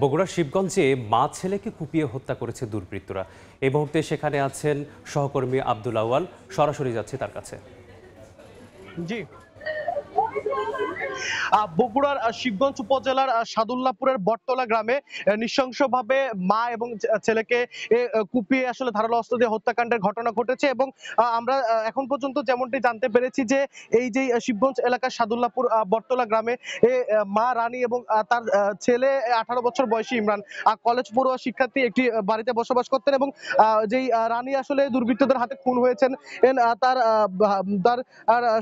বগুড়ার শিবগঞ্জে মা ছেলেকে কুপিয়ে হত্যা করেছে দুর্বৃত্তরা। এই মুহূর্তে সেখানে আছেন সহকর্মী আব্দুল আওয়াল, সরাসরি যাচ্ছে তার কাছে। জি, বগুড়ার শিবগঞ্জ উপজেলার সাদুল্লাপুরের বটতলা গ্রামে নৃশংসভাবে মা এবং ছেলেকে কুপিয়ে আসলে ধারালো অস্ত্র দিয়ে হত্যাকাণ্ডের ঘটনা ঘটেছে। এবং আমরা এখন পর্যন্ত যেমনটি জানতে পেরেছি যে এই যে শিবগঞ্জ এলাকার সাদুল্লাপুর বটতলা গ্রামে মা রানী এবং তার ছেলে 18 বছর বয়সী ইমরান কলেজ পড়ুয়া শিক্ষার্থী একটি বাড়িতে বসবাস করতেন। এবং যেই রানী আসলে দুর্বৃত্তদের হাতে খুন হয়েছেন, তার তার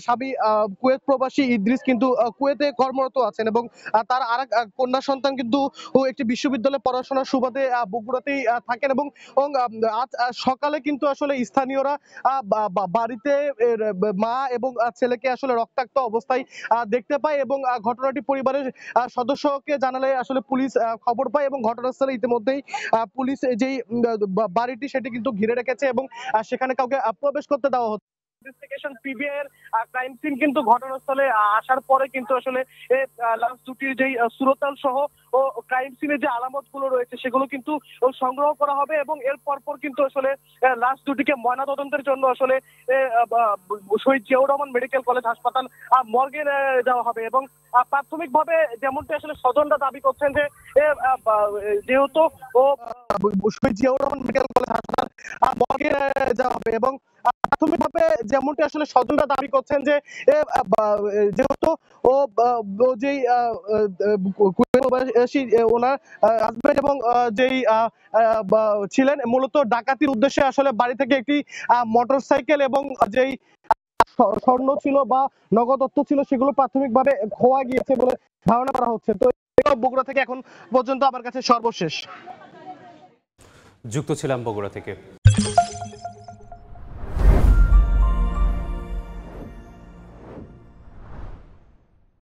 স্বামী কুয়েত প্রবাসী ইদ্রিস কিন্তু কুয়েতে কর্মরত আছেন। এবং তার আরেক কন্যা সন্তান কিন্তু একটি বিশ্ববিদ্যালয়ে পড়াশোনার সুবাদে বগুড়াতেই থাকেন। এবং আজ সকালে কিন্তু আসলে স্থানীয়রা বাড়িতে মা এবং ছেলেকে আসলে রক্তাক্ত অবস্থায় দেখতে পায়। এবং ঘটনাটি পরিবারের সদস্যকে জানালে আসলে পুলিশ খবর পায় এবং ঘটনাস্থলে ইতিমধ্যেই পুলিশ যেই বাড়িটি সেটি কিন্তু ঘিরে রেখেছে এবং সেখানে কাউকে প্রবেশ করতে দেওয়া হচ্ছে। ইনভেস্টিগেশন পিবিআই এর ক্রাইম সিন কিন্তু ঘটনাস্থলে আসার পরে কিন্তু আসলে লাশ দুটির যেই সুরতাল সহ ও ক্রাইম সিনের যে আলামত গুলো রয়েছে সেগুলো কিন্তু সংগ্রহ করা হবে। এবং এর পরপর কিন্তু আসলে লাশ দুটিকে ময়নাতদন্তের জন্য আসলে শহীদ জিয়াউর রহমান মেডিকেল কলেজ হাসপাতাল মর্গে দেওয়া হবে। এবং প্রাথমিকভাবে যেমনটি আসলে স্বজনরা দাবি করছেন যে যেহেতু ও শহীদ জিয়াউর রহমান মেডিকেল কলেজ হাসপাতাল মর্গে দেওয়া হবে। এবং প্রাথমিকভাবে যেমনটি আসলে স্বজনরা দাবি করছেন যে যেহেতু ও যেই ওনার হাজবেন্ড এবং যেই ছিলেন মূলত ডাকাতির উদ্দেশ্যে আসলে বাড়ি থেকে একটি মোটরসাইকেল এবং যেই স্বর্ণ ছিল বা নগদ অর্থ ছিল সেগুলো প্রাথমিকভাবে খোয়া গিয়েছে বলে ধারণা করা হচ্ছে। তো বগুড়া থেকে এখন পর্যন্ত আমার কাছে সর্বশেষ। যুক্ত ছিলাম বগুড়া থেকে।